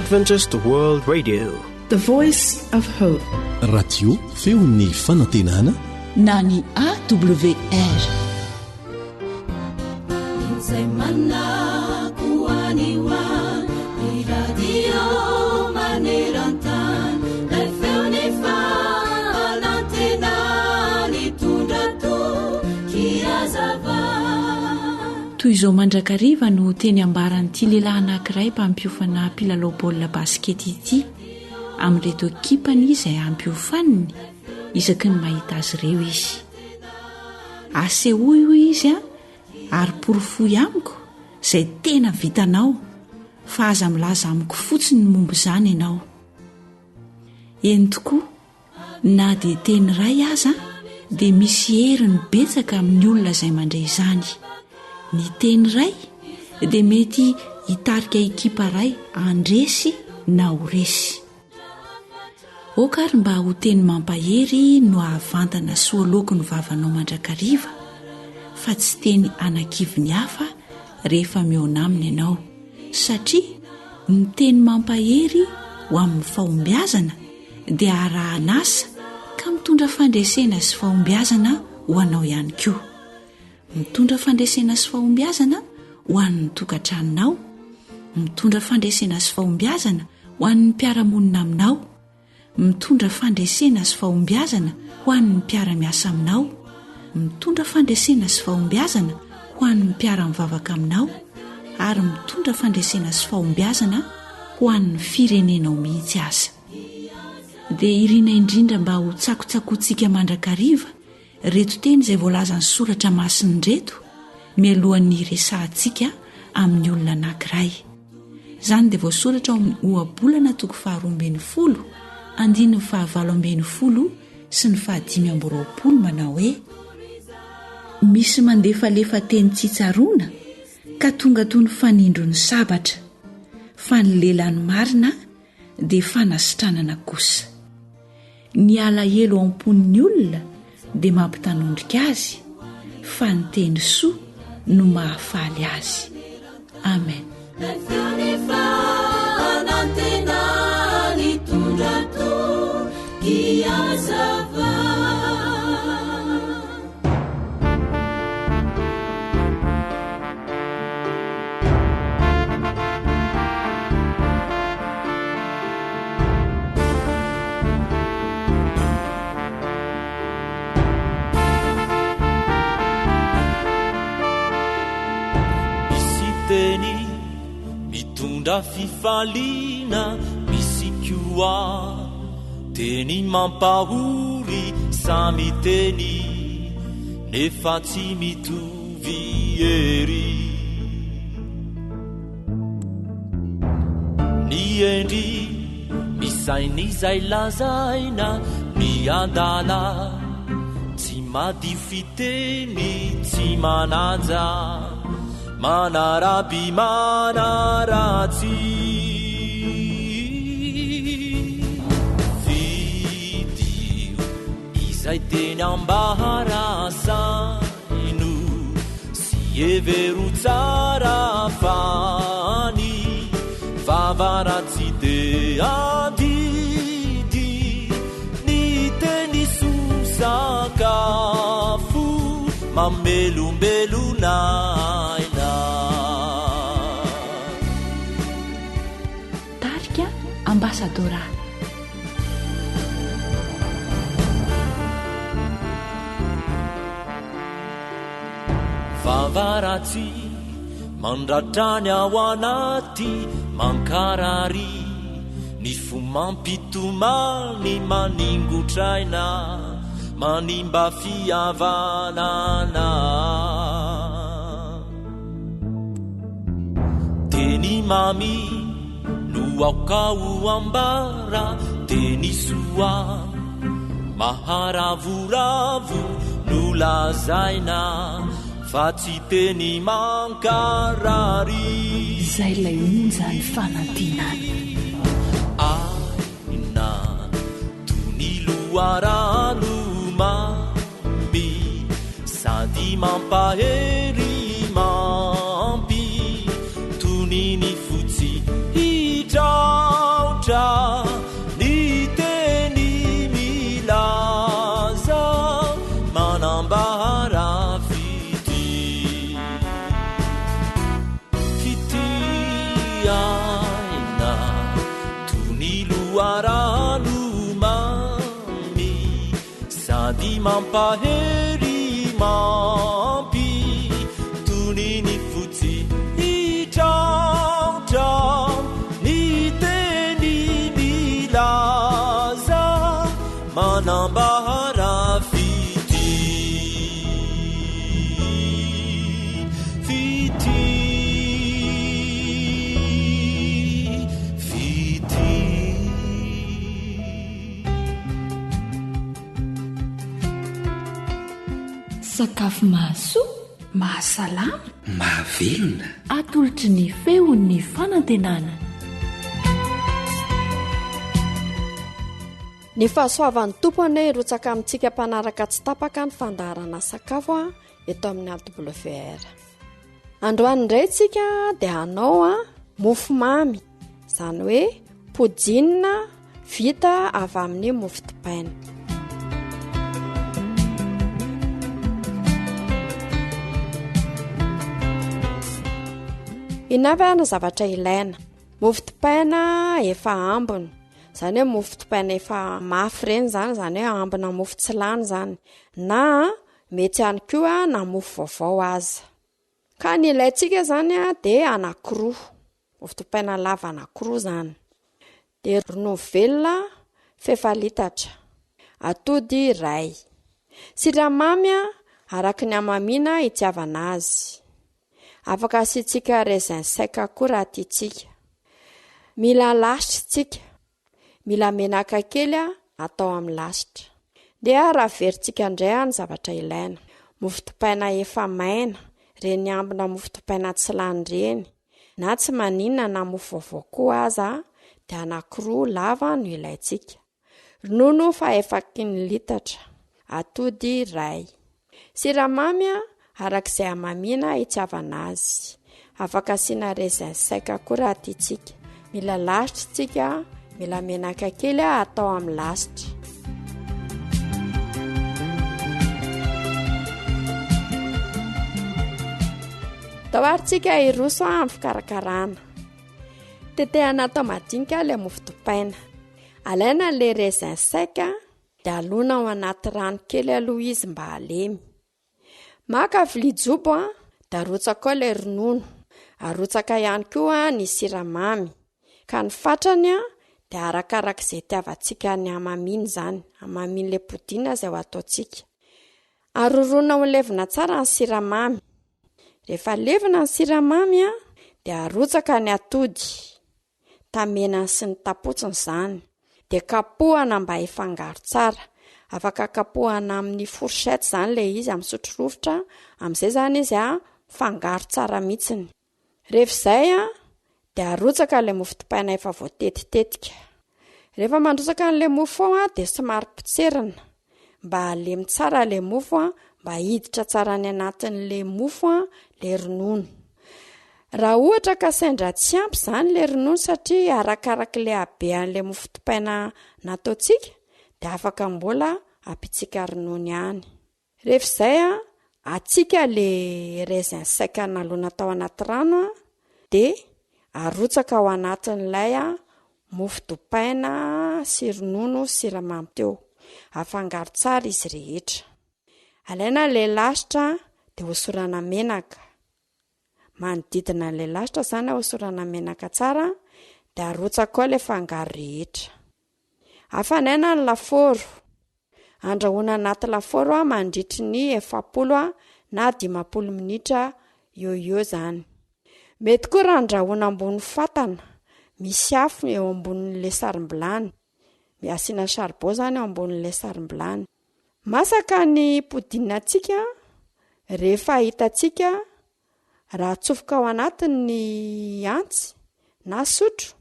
Adventist World Radio, the voice of hope. Radio feon'ny fanantenana na ny AWR. Toy izao mandrakariva no teny ambaran'ity lehilahy anankiray mpampiofana mpilalao baolina baskety ity amin'reto ekipany izay ampiofaniny isaky ny mahita azy ireo izy. Asehoy hoy izy ary porofoy amiko izay tena vitanao fa aza milaza amiko fotsiny momba izany ianao. Eny tokoa na dia teny ray aza dia misy heriny betsaka amin'ny olona izay mandray izany. Ny teny ray dia mety hitarika ekipa ray andresy na ho resy. Okary mba ho teny mampahery no ahavantana soaloko ny vavanao mandrakariva fa tsy teny anakiviny hafa rehefa miona aminy ianao, satria ny teny mampahery ho amin'ny fahombiazana dia arahanasa ka mitondra fandresena sy fahombiazana ho anao ihany koa. Mitondra fandresena sy fahombiazana ho an'ny tokantranonao, mitondra fandresena sy fahombiazana ho an'ny mpiaramonina aminao, mitondra fandresena sy fahombiazana ho an'ny mpiara-miasa aminao, mitondra fandresena sy fahombiazana ho an'ny mpiara-mivavaka aminao, ary mitondra fandresena sy fahombiazana ho an'ny firenenao mihitsy aza. Dia irina indrindra mba ho tsakotsakotsika mandrakariva reto teny izay voalaza ny soratra masiny reto mialohan'ny resahantsika amin'ny olona anankiray. Izany dia voasoratra ao amin'ny ohabolana 12 andininy 7 sy ny 5 manao hoe: misy mandefalefa teny tsitsaroana ka tonga toy ny fanindro ny sabatra, fa ny lelan'ny marina dia fanasitranana kosa. Ny alahelo ao am-pon'ny olona dia mampitanondrika azy, fa ny teny soa no mahafaly azy. Amen. Mitondra fifaliana misy koa teny mampahory samy teny nefa tsy mitovy ery. Ny endry misainy izay lazaina ny andala tsy madio fiteny tsy manaja manaraby manaratsy fidio izay teny ambaharasaino sy evero tsara fany vavaratsy de andidy ny teny sosakafo mamelombelonay Ambassadora. Vavaratsy mandratrany ao anaty mankarary ny fo mampitomany maningotraina manimba fihavanana teny mami aukau ambara teny soa maharavuravu nulazaina fa tsy teny mankarary. Izay lay onjany fanantenana aina tony loarano mami sady mampahery mampy tony ny fotsy hitra sady mampahery mampy toniny fotsy hitraotrao ny teny milaza manambara sakafo mahasoa mahasalama mahavelona atolotry ny feon'ny fanantenana. Ny fahasoavan'ny tompony rotsaka amintsika mpanaraka tsy tapaka ny fandaharana sakafo eto amin'ny AWR. Androany indray tsika dia hanao mofo mamy, izany hoe podinina vita avy amin'ny mofo dipaina. Inavana zavatra ilaina: mofo dipaina efa ambony, izany hoe mofo dipaina efa mafy reny zany hoe ambona mofo tsy lany zany, na mety ihany koa na mofo vaovao aza. Ka ny ilaintsika zany dia anankiroa, mofo dipaina lava anankiroa zany, dia ronono velona 1/2 litatra, atody iray, siramamy araka ny hamamiana itiavana azy. Afaka asitsika raisin sec koa raha tiatsika. Mila lasitra tsika, mila menaka kely atao amin'ny lasitra. Dia raha veritsika indray ny zavatra ilaina: mofo dipaina efa maina, reny ambina mofo dipaina tsy lany reny, na tsy maninona na mofo vaovao koa aza, dia anankiroa lava no ilaintsika. Ronono 1/2 litatra, atody iray, siramamy arak'izay hamamiana itiavana azy. Afaka asiana raisin sec koa raha tiatsika. Mila lasitra tsika, mila menaka kely atao amin'ny lasitra. Tahoaritsika iroso amin'ny fikarakarana. Tetehana atao madinika ilay mofo dipaina. Alaina ilay raisin sec dia alona ao anaty rano kely aloha izy mba halemy. Maka vilia jobo dia arotsaka ao ilay ronono, arotsaka ihany koa ny siramamy, ka ny fatrany dia arakarak'izay tiavantsika ny hamamiana zany, hamamiana ilay podina izay ho ataontsika. Arorona ho levina tsara ny siramamy. Rehefa levina ny siramamy dia arotsaka ny atody, tamenany sy ny tapotsiny zany, dia kapohana mba hifangaro tsara. Afaka kapohana amin'ny fourchette zany ilay izy, amin'ny sotro rovitra, amin'izay zany izy fangaro tsara mihitsiny. Rehefa izay dia arotsaka ilay mofo dipaina efa voatetitetika. Rehefa mandrotsaka an'ilay mofo ao dia somary potserina mba halemy tsara ilay mofo, mba hiditra tsara ny anatin'ilay mofo ilay ronono. Raha ohatra ka sendra tsy ampy zany ilay ronono satria arakarak'ilay habean'ilay mofo dipaina nataontsika, dia afaka mbola ampitsika ronono ihany. Rehefa izay atsika ilay raisin sec nalona tao anaty rano dia arotsaka ao anatin'ilay mofo dipaina sy ronono sy siramamy teo. Afangaro tsara izy rehetra. Alaina ilay lasitra dia hosorana menaka. Manodidina ilay lasitra zany hosorana menaka tsara, dia arotsaka ao ilay fangaro rehetra. Afanaina ny lafaoro. Andrahoana anaty lafaoro mandritry ny 70 na 50 minitra eo zany. Mety koa raha andrahoana ambony fatana, misy afo eo ambonin'ilay sarimbilany, asiana charbon zany eo ambonin'ilay sarimbilany. Masaka ny podinantsika, rehefa hitantsika raha atsofoka ao anatin'ny antsy na sotro,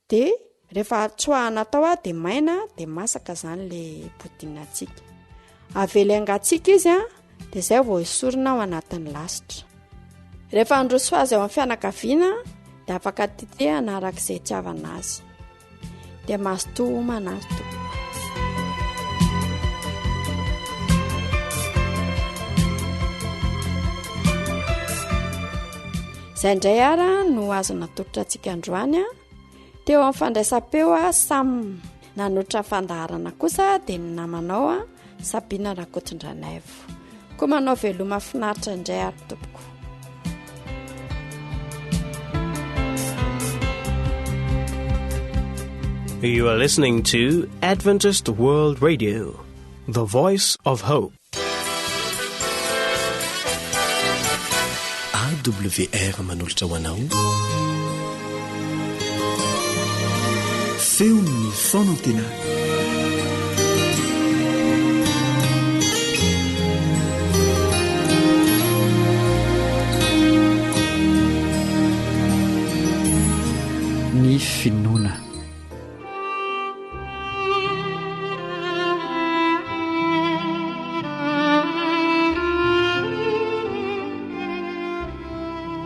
dia rehefa tsoahana tao dia maina, dia masaka zany ilay podinantsika. Avela angatsika izy dia izay vao esorina ao anatin'ny lasitra. Rehefa androso azy ao amin'ny fianakaviana dia afaka tetehana arak'izay tiavana azy. Dia mazotoa homana ary tompoko. Izay indray ara no azona tolotra antsika androany. Teo amin'ny fandraisam-peo samy nanotra fandaharana kosa dia ny namanao Sabina Rakotondranaivo. Koa manao veloma finaritra indray ary tompoko. You are listening to Adventist World Radio, the voice of hope. AWR manolotra ho anao. Feon'ny fonantena. Ny finoana.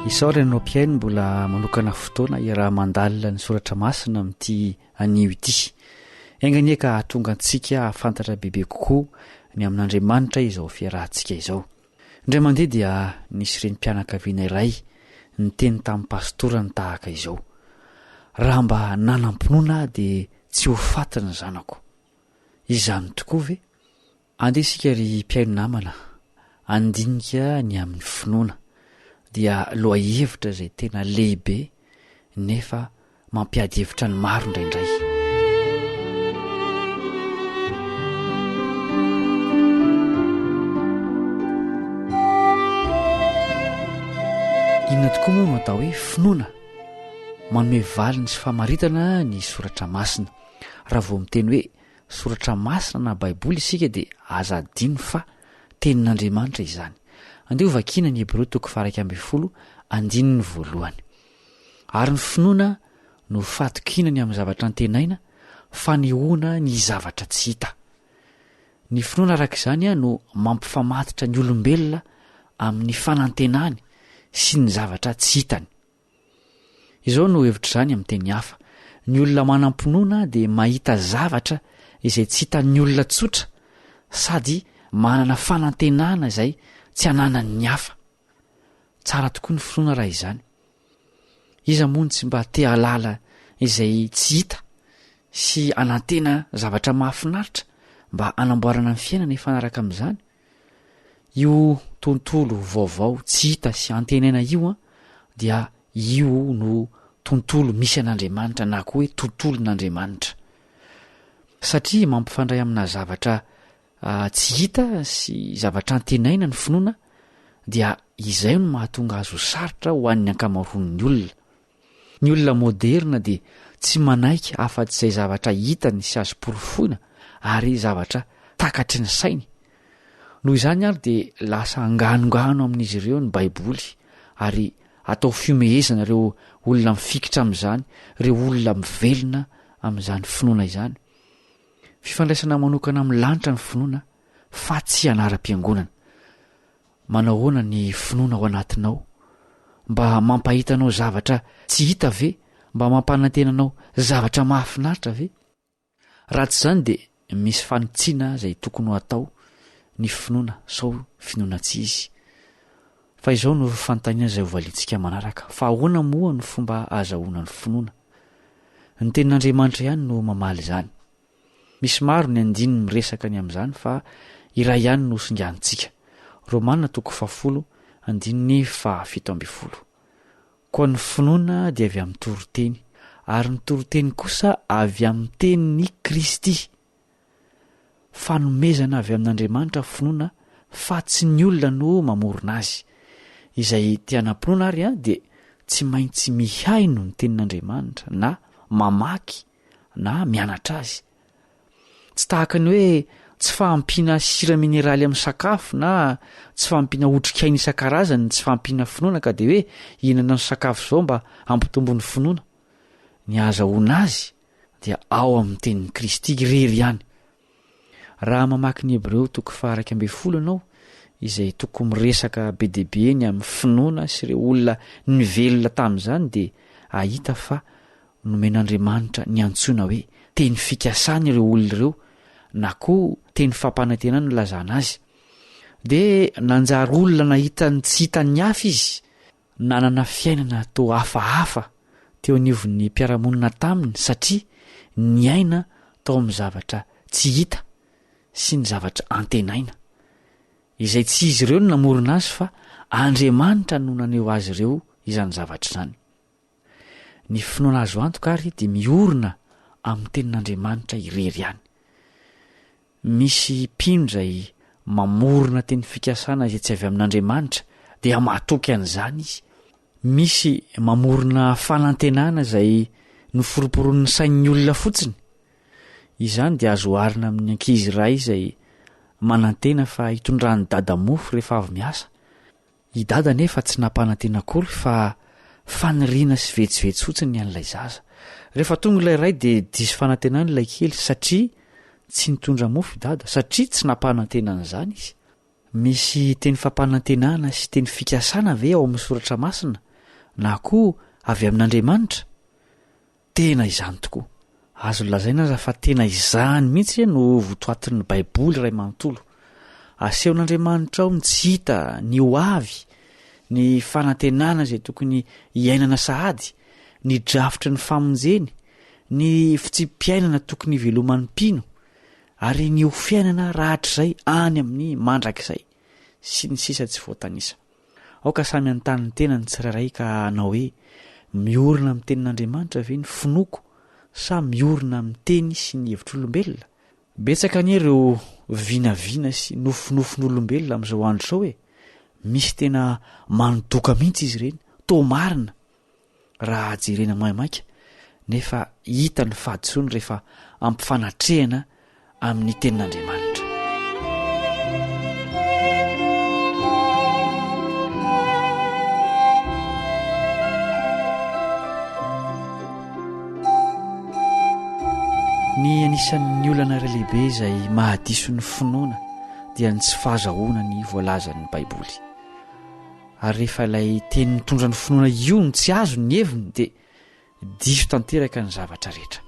Isaora ianao mpiaino mbola manokana fotoana iaraha mandalina ny soratra masina amin'ity anio ity. Enganyeka tonga antsika hafantatra bebe kokoa ny amin'Andriamanitra izao fiarahantsika izao. Indray mandeha dia nisy renim-pianakaviana iray ny teny tamin'ny pastorany tahaka izao. Raha mba nanam-pinoana dia tsy ho faty ny zanako. Izany tokoa ve? Andeha isika ry mpiaino namana, andinika ny amin'ny finoana. Dia loha hevitra izay tena lehibe nefa mampiady hevitra ny maro indraindray. Inona tokoa moa no atao hoe finoana? Manome valiny sy famaritana ny soratra masina. Raha vao miteny hoe soratra masina na baiboly isika dia aza adino fa tenin'Andriamanitra izany. Andeha vakiana ny Hebreo 12:1. Ary ny finoana no fatokinany amin'ny zavatra antenaina, fanehoana ny zavatra tsy hita. Ny finoana araka izany no mampifamatitra ny olombelona amin'ny fanantenany sy ny zavatra tsy hitany. Izao no hevitra izany amin'ny teny hafa. Ny olona manam-pinoana dia mahita zavatra izay tsy hitan'ny olona tsotra, sady manana fanantenana izay tsy ananany ny hafa. Tsara tokoa ny finoana raha izany. Iza moa tsy mba te halala izay tsy hita sy anantena zavatra mahafinaritra mba anamboarana ny fiainana ifanaraka amin'izany. Io tontolo vaovao tsy hita sy antenaina io dia io no tontolo misy an'Andriamanitra na koa hoe tontolon'Andriamanitra. Satria mampifandray amina zavatra tsy hita sy zavatra antenaina ny finoana dia izay no mahatonga azo sarotra ho an'ny ankamaroan'ny olona. Ny olona moderna dia tsy manaiky afa-tsy izay zavatra hitany sy azo porofoina ary zavatra takatry ny sainy. Noho izany ary dia lasa anganongano amin'izy ireo ny baiboly ary atao fiomehezana ireo olona mifikitra amin'izany, ireo olona mivelona amin'izany finoana izany. Fifandraisana manokana amin'ny lanitra ny finoana fa tsy anaram-piangonana. Manao hoana ny finoana ao anatinao? Mba mampahitanao zavatra tsy hita ve? Mba mampanantenanao zavatra mahafinaritra ve? Raha tsy izany dia misy fanitsiana izay tokony ho atao ny finoana sao finoana tsy izy. Fa izao no fanontaniana izay hovalintsika manaraka. Fa ahoana moa ny fomba azahoana ny finoana? Ny tenin'Andriamanitra ihany no mamaly izany. Misy maro ny andininy miresaka ny amin'izany fa iray ihany no singantsika. Romanina 10:7. Koa ny finoana dia avy amin'ny toroteny, ary ny toroteny kosa avy amin'ny tenin'ny Kristy. Fanomezana avy amin'Andriamanitra finoana fa tsy ny olona no mamorona azy. Izay tianam-pinoana ary dia tsy maintsy mihaino ny tenin'Andriamanitra na mamaky na mianatra azy. Tsy tahaka ny hoe tsy fahampiana sira mineraly amin'ny sakafo na tsy fahampiana otrikaina isan-karazany, tsy fahampiana finoana ka dia hoe ihinana ny sakafo izao mba hampitombo ny finoana. Ny azahoana azy dia ao amin'ny tenin'ny Kristy irery ihany. Raha mamaky ny Hebreo 12:1 ianao izay tokony miresaka be deabe ny amin'ny finoana sy ireo olona nivelona tamin'izany dia ahita fa nomen'Andriamanitra ny antsoina hoe teny fikasana ireo olona ireo na koa teny fampanantenana no lazana azy. Dia nanjary olona nahita ny tsy hitan'ny hafa izy, nanana fiainana tao hafahafa teo anivon'ny mpiaramonina taminy satria ny aina tao amin'ny zavatra tsy hita sy ny zavatra antenaina izay tsy izy ireo no namorona azy fa Andriamanitra no naneho azy ireo izany zavatra izany. Ny finoana azo antoka ary dia miorina amin'ny tenin'Andriamanitra irery ihany. Misy mpino izay mamorona teny fikasana izay tsy avy amin'Andriamanitra dia mahatoky an'izany izy. Misy mamorona fanantenana izay noforoporon'ny sain'ny olona fotsiny. Izany dia azo oharina amin'ny ankizy iray izay manantena fa hitondrany dada mofo rehefa avy miasa. I dada nefa tsy nampanantena akory fa faniriana sy vetsivetsy fotsiny an'ilay zaza. Rehefa tonga ilay iray dia diso fanantenana ilay kely satria tsy nitondra mofo i dada, satria tsy nampanantenana izany izy. Misy teny fampanantenana sy teny fikasana ve ao amin'ny soratra masina na koa avy amin'Andriamanitra? Tena izany tokoa. Azo lazaina aza fa tena izany mihitsy no votoatin'ny Baiboly iray manontolo. Asehon'Andriamanitra ao ny tsy hita, ny ho avy, ny fanantenana izay tokony hiainana sahady, ny drafitry ny famonjeny, ny fitsimpiainana tokony hiveloman'ny mpino, ary ny ho fiainana rahatr'izay any amin'ny mandrakizay, sy ny sisa tsy voatanisa. Aoka samy anontany tena ny tsirairay ka hanao hoe miorina amin'ny tenin'Andriamanitra ve ny finoko sa miorina amin'ny teny sy ny hevitr'olombelona? Betsaka anie ireo vinavina sy nofinofon'olombelona amin'izao andro izao misy tena manodoka mihitsy izy ireny, toa marina raha jerena maimaika, nefa hita ny fahadisoany rehefa ampifanatrehana amin'ny tenin'Andriamanitra. Ny anisan'ny olana iray lehibe izay mahadiso ny finoana dia ny tsy fahazahoana ny voalazan'ny Baiboly. Ary rehefa ilay teny mitondra ny finoana io ny tsy azo ny heviny dia diso tanteraka ny zavatra rehetra.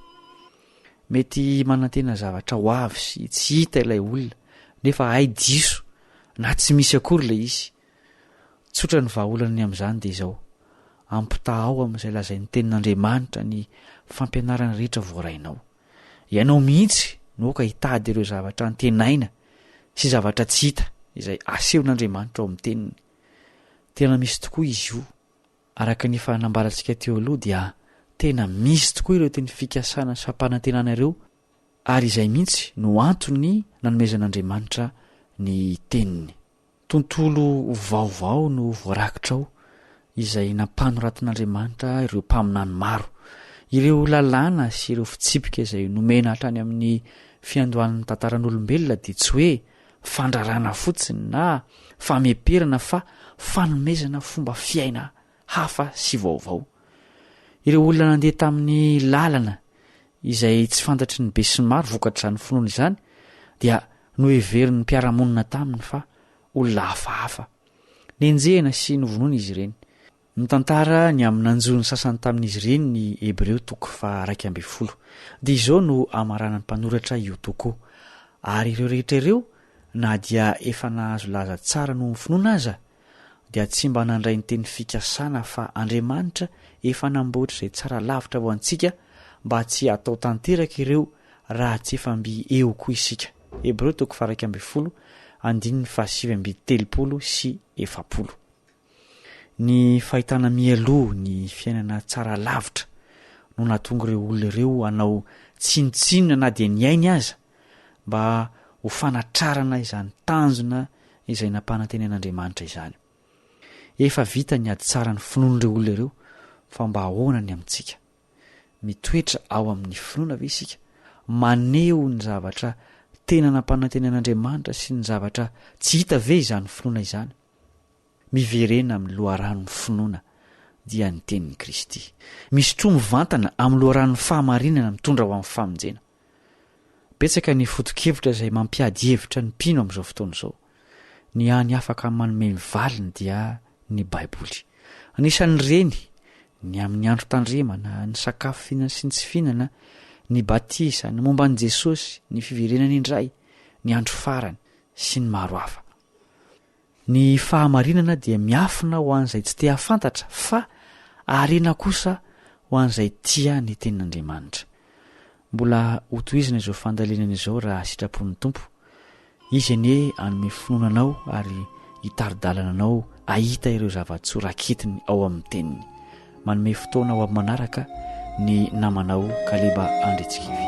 Mety manantena zavatra ho avy sy tsy hita ilay olona nefa hay diso na tsy misy akory ilay izy. Tsotra ny vahaolany amin'izany dia izao: ampitao amin'izay lazain'ny tenin'Andriamanitra ny fampianarana rehetra voarainao. Ianao mihitsy no ka hitady ireo zavatra antenaina sy zavatra tsy hita izay asehon'Andriamanitra ao amin'ny teniny. Tena misy tokoa izy io. Araka ny efa nambarantsika teo aloha dia tena misy tokoa ireo teny fikasana sy fampanantenana ireo, ary izay mihitsy no antony nanomezan'Andriamanitra ny teniny. Tontolo vaovao no voarakitra ao izay nampanoratin'Andriamanitra ireo mpaminany maro, ireo lalàna sy ireo fitsipika izay nomena hatrany amin'ny fiandohan'ny tantaran'olombelona dia tsy hoe fandrarana fotsiny na fameperana fa fanomezana fomba fiaina hafa sy vaovao. Ireo olona nandeha tamin'ny lalana izay tsy fantatry ny be sy ny maro vokatr'izany finoana izany dia noheverin'ny mpiaramonina taminy fa olona hafahafa, nenjehana sy novonoana izy ireny. Mitantara ny amin'ny anjony sasany tamin'izy ireny ny Hebreo 2:12. Dia izao no amaranany mpanoratra io toko. Ary ireo rehetra ireo na dia efa nahazo laza tsara no finoana aza dia tsy mba nandray ny teny fikasana fa Andriamanitra efa namboatra izay tsara lavitra ho antsika mba tsy atao tanteraka ireo raha tsy efa mby eo koa isika. Hebreo 1:12, 7:70 sy 70. Ny fahitana mialoha ny fiainana tsara lavitra no natonga ireo olona ireo hanao tsinotsinona na dia ny ainy aza mba ho fanatrarana izany tanjona izay nampanantenan'Andriamanitra izany. Efa vita ny ady tsara ny finoan'ireo olona ireo, fa mba ahoana ny amintsika? Mitoetra ao amin'ny finoana ve isika? Maneho ny zavatra tena nampanantenan'Andriamanitra sy ny zavatra tsy hita ve izany finoana izany? Miverena amin'ny loharanon'ny finoana dia ny tenin'i Kristy. Misy tro mivantana amin'ny loharanon'ny fahamarinana mitondra ho amin'ny famonjena. Betsaka ny foto-kevitra izay mampiady hevitra ny mpino amin'izao fotoana izao. Ny hany afaka manome valiny dia ny Baiboly. Anisan'ireny ny amin'ny andro tandremana, ny sakafo fihinana sy ny tsy fihinana, ny batisa, ny momba an'i Jesosy, ny fiverenana indray, ny andro farany sy ny maro hafa. Ny fahamarinana dia miafina ho an'izay tsy te hafantatra fa arena kosa ho an'izay tia ny tenin'Andriamanitra. Mbola hotohizina izao fandalinana izao raha sitrapon'ny Tompo izy eny hoe anome finoananao ary hitaridalana anao ahita ireo zava-tsoa raketiny ao amin'ny teniny. manome fotoana ao amin'ny manaraka ny namanao Kaleba Andretsikivy.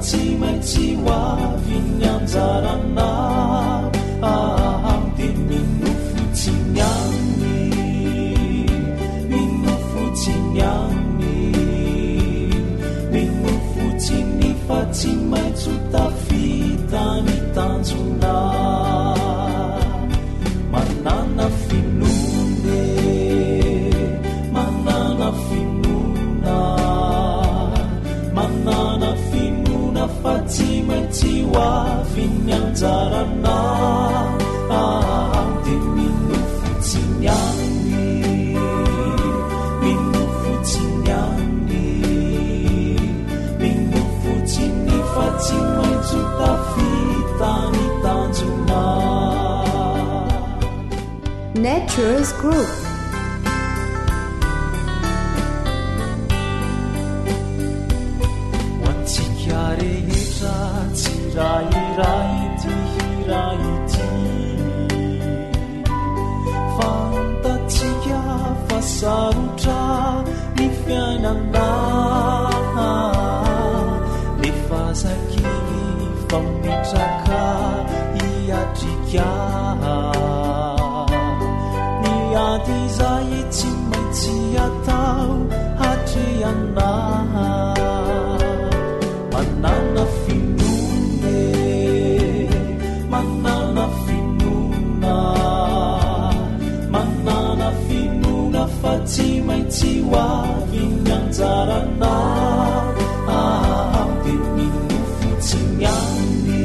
Tsy maintsy hoavy ny anjarana dia minofotsiny any, minofotsiny any, minofotsiny fa tsy maintsy tafita ny tanjona. Manana finone, manana finona, manana finona fa tsy maintsy hoavy ny anjarana dia minofotsiny any, minofotsiny any, minofotsiny fa tsy maintsy tafita ny tanjona. Nature's Group. Iraity hiraity fantatsika fa sarotra ny fiainana, nefa zakiny fa mitraka hiatrika ny ady izay tsy maintsy atao hatreana. Manana finone, manana finona, manana finona fa tsy maintsy hoavy ny anjarana dia minofotsiny any,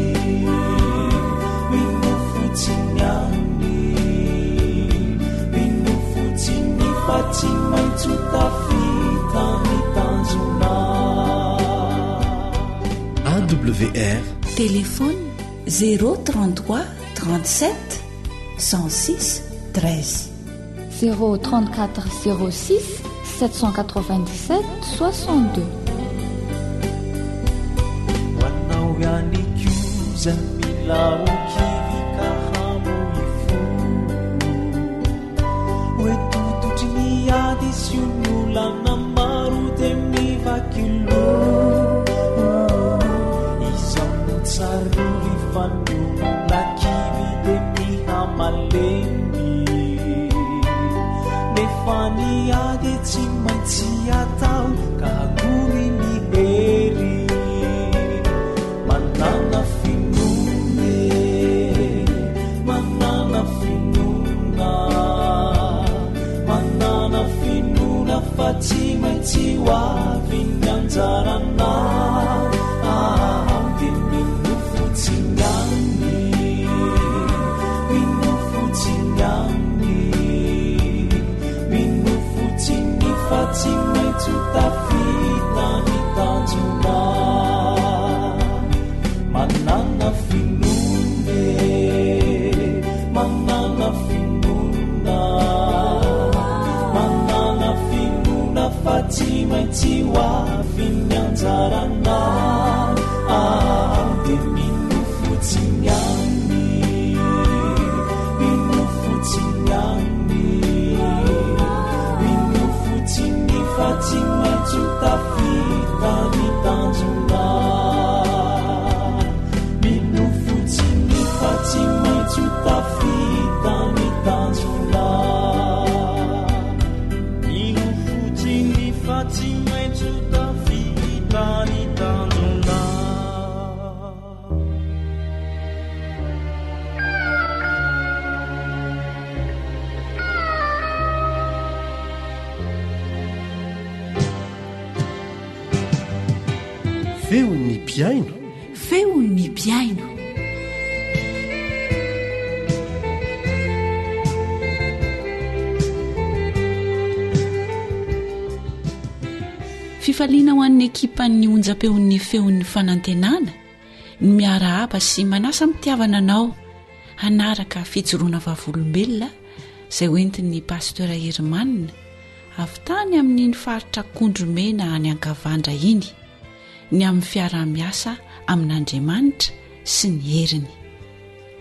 minofotsiny any, minofotsiny fa tsy maintsy tafita ny tanjona. AWR Téléphone 033 37 106 13 034 06 797 62. Wanao yani kiuza milau kivika hamu ifu wetutu chini adi siunula na marute mivakilu saruri fanyu la kivi de mihamaleni nefani ade tsy maintsy atao kahagumi ny heri. Manana finone, manana finona, manana finona fa tsy maintsy hoavy ny anjarana dia minofotsiny any, minofotsiny any, minofotsiny fa tsy maintsy tafita ny tanjona. Manana finone, manana finona, manana finona fa tsy maintsy hoavy ny anjarana dia minofotsiny any, minofotsiny any, minofotsiny fa tsy maintsy tafita ny tanjona. Minofotsiny fa tsy maintsy tafita ny tanjona. Minofotsiny fa tsy maintsy tafita ny tanjona. Feon'ny piaino, feon'ny piaino. Fifaliana ho an'ny ekipan'ny onjam-peon'ny feon'ny fanantenana ny miara haba sy manasa mitiavana anao hanaraka fijoroana vavolombelona izay hoentin'ny paster Hermanina avy tany amin'iny faritra Kondromena any Ankavandra iny, ny amin'ny fiarah-miasa amin'Andriamanitra sy ny heriny.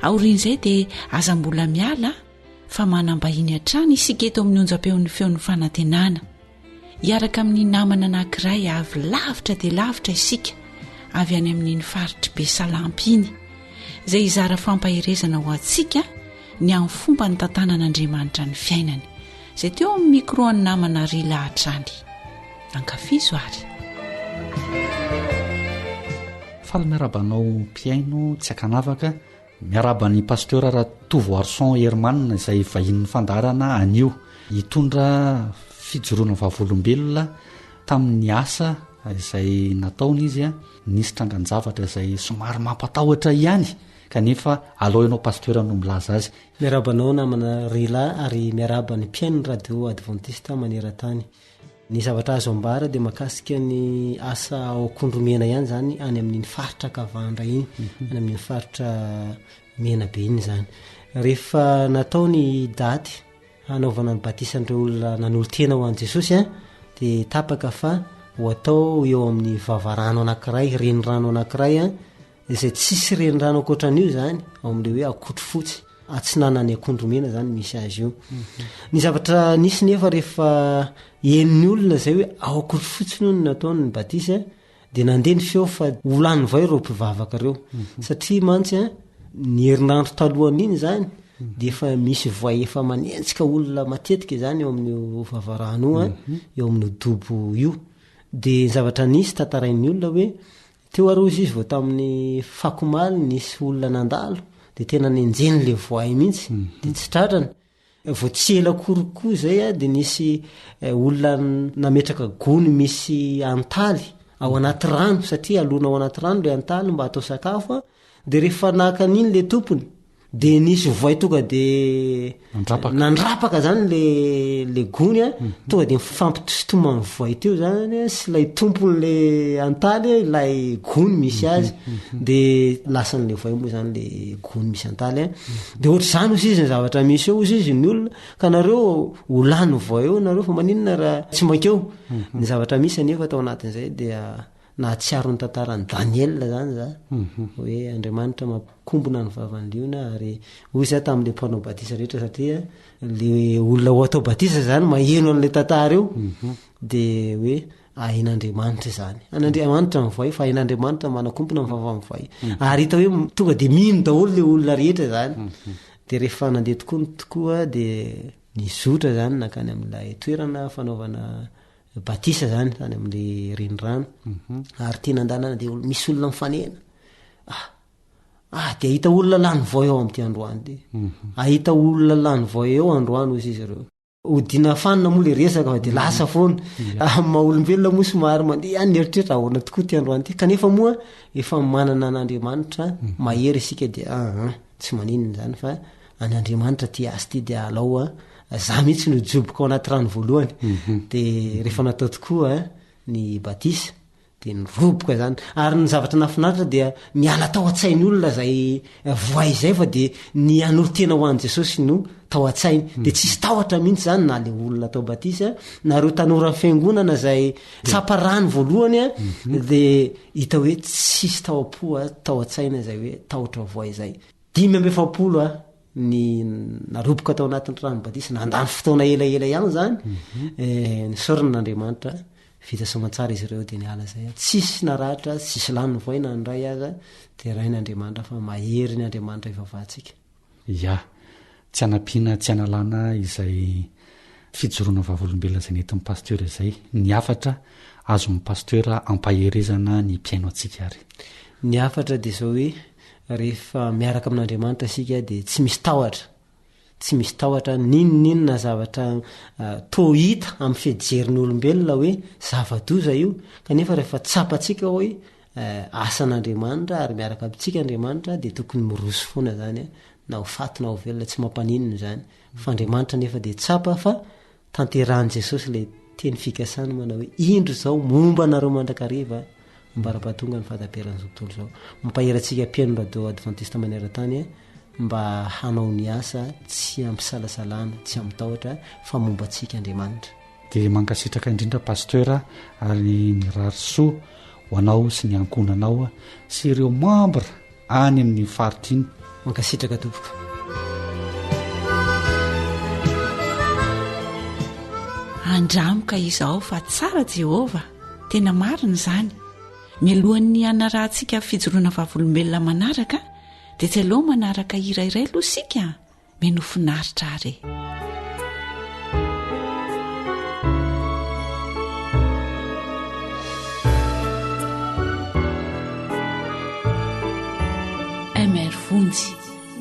Aorian'izay dia aza-mbola miala fa manambahiny hatrany isika eto amin'ny onjam-peon'ny feon'ny fanantenana, hiaraka amin'ny namana anankiray avy lavitra dia lavitra isika avy any amin'iny faritra be salampy iny, izay hizara fampaherezana ho antsika ny amin'ny fomba ny tantanan'Andriamanitra ny fiainany, izay teo amin'ny mikro ny namana Rila Hatrany. Ankafizo ary. Faly miarabanao mpiaino tsy akanavaka, miarabany pasteur Ratovo Arson Hermanina izay vahin'ny fandarana anio hitondra fijoroana vavolombelona tamin'ny asa izay nataony izy a, nisy trangan-javatra izay somary mampatahotra ihany kanefa alao ianao pasteur no milaza azy. Miarabanao namana Rila ary miarabany mpiaino radio Adventiste maneran-tany. Ny zavatra azo ambara dia makasika ny asa ao Kondromena ihany zany, any amin'iny faritra Kavandra iny, any amin'iny faritra mena be iny zany. Rehefa natao ny daty hanaovana ny batisan'ireo olona nanolo-tena ho an'i Jesosy dia tapaka fa ho atao eo amin'ny vavarano anankiray, renirano anankiray izay tsisy renirano ankoatran'io zany, ao amin'ilay hoe akotro fotsy, atsinanany Kondromena zany misy azy io. Ny zavatra nisy nefa rehefa eniny olona zay hoe ao akotro fotsy no nataony ny batisa dia nandeha ny feo fa olany vao ireo mpivavaka ireo, satria mantsy ny herinandro talohan'iny zany dia efa misy voay efa manenjika olona matetika zany eo amin'ny vavarano io, eo amin'ny dobo io. Dia ny zavatra nisy tantarain'ny olona hoe teo arozy izy vao tamin'ny fakomaly nisy olona nandalo dia tena nenjeny le voay mihitsy, dia tsy tratrana. Vao tsy ela korokoa zay dia nisy olona nametraka gony misy antaly ao anaty rano, satria alona ao anaty rano le antaly mba atao sakafo. Dia rehefa naka an'iny le tompony dia nisy voay tonga dia nandrapaka zany le gony tonga dia mifampitositoma amin'ny voay teo zany sy ilay tompony le antaly ilay gony misy azy, dia lasan'le voay moa zany le gony misy antaly dia ohatr' izany ozy izy ny zavatra misy eo ozy izy ny olona ka nareo olany voay eo nareo fa maninona raha tsy mankeo. Ny zavatra misy anefa tao anatin'izay dia nahatsiaro ny tantaran'ny Daniel zany za hoe Andriamanitra mamkombona ny vavanliona ary hoy za tamin'le mpanao batisa rehetra, satria le olona ho atao batisa zany maheno an'le tantara eo dia hoe ain'Andriamanitra zany, an'Andriamanitra ny voay fa ain'Andriamanitra manakombona ny vava amin'ny voay ary hita hoe tonga dia mino daholo le olona rehetra zany. Dia rehefa nandeha tokoa dia nizotra zany nakany amin'ilay toerana fanaovana batisa zany tany amin'le renirano ary tena andalana dia misy olona mifanena dia ahita olona lany voay eo amin'ity androany, dia ahita olona lany voay eo androany ozy izy ireo. Odina fanina moa le resaka fa dia lasa foana maha-olombelona moa somary mandeha any eritreritra ahoana tokoa ty androany ity, kanefa moa efa manana an'Andriamanitra mahery isika dia tsy maninona zany fa an'Andriamanitra ty asy ty dia alao za mihitsy no joboka ao anaty rano voalohany. Dia rehefa natao tokoa ny batisa dia niroboka zany, ary ny zavatra nafinaritra dia miala tao an-tsainy olona zay voay zay fa dia ny anolo-tena ho an'i Jesosy no tao an-tsainy, dia tsisy tahotra mihitsy zany na le olona tao batisa na reo tanora fiangonana zay tsapa rano voalohany dia hita hoe tsisy tao-po tao an-tsaina zay hoe tahotra voay zay. 5 ny naroboka tao anatin'ny rano batisa nandany fotoana elaela ihany zany, ny sorin'Andriamanitra vita somantsara izy ireo dia niala zay, tsisy naratra, tsisy lany voay na nyray aza dia rain'Andriamanitra fa mahery ny Andriamanitra ivavahantsika. Ya, tsy anampiana tsy analana izay fijoroana vavolombelona izay nentin'ny pasteur izay, ny afatra azon'ny pasteur ampaherezana ny mpiaino antsika ary. Ny afatra dia zao hoe rehefa miaraka amin'Andriamanitra sika dia tsy misy tahotra ninonina zavatra tohita amin'ny fijeriny olombelona hoe zava-doza io, kanefa rehefa tsapatsika hoe asan'Andriamanitra ary miaraka amintsika Andriamanitra dia tokony miroso foana zany na ho faty na ho velona tsy mampaninona zany fa Andriamanitra nefa dia tsapa fa tanterahan'i Jesosy le teny fikasany manao hoe indro zao momba anareo mandrakariva mbara-pahatonga ny fahataperan'izao tontolo zao. Mampaherantsika mpiaino radio Adventiste maneran-tany mba hanao ny asa tsy ampisalasalana tsy amitahotra fa momba antsika Andriamanitra. dia mankasitraka indrindra pasteura ary ny rarisoa ho anao sy ny ankonanao sy ireo membre any amin'ny faritra iny. Mankasitraka tompoka. Andramoka izaho fa tsara Jehova, tena marina izany. Mialohan'ny anarahantsika fijoroana vavolombelona manaraka dia tsy aloha manaraka irairay aloha sika meno finaritra are. MR Vonjy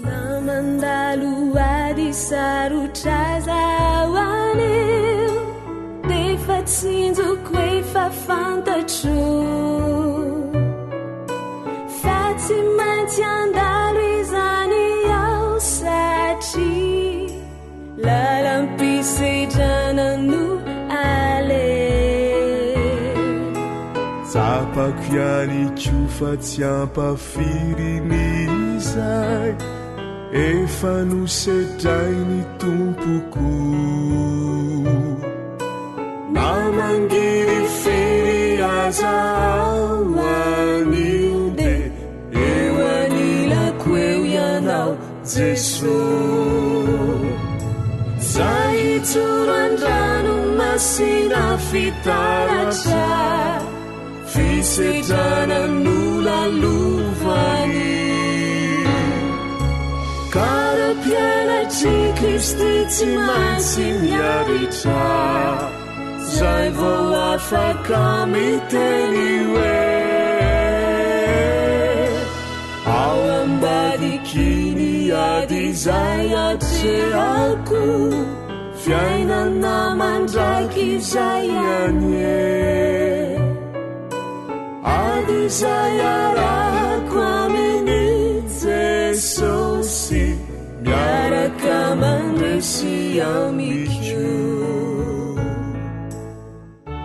namandalo ady sarotra zaho anio defa tsinjoko efa fantatro fa tsy maintsy andalo izany ao satria lalampisedrana no ale zapako ihany kofa tsy ampafirin'izay efa nosedrainy tompoko namangiry firy aza ao anio de eo anilako eo ianao Jesosy zay hitsoro andrano masina fitaratra fisedrana nolalovany kara-pianatry Kristy tsy maintsy miaritra zay vao afaka miteny hoe ao ambadikiny ady izay atreako fiainana mandraiky izay anye ady izay arahako aminy Jesosy miaraka mandresy amiko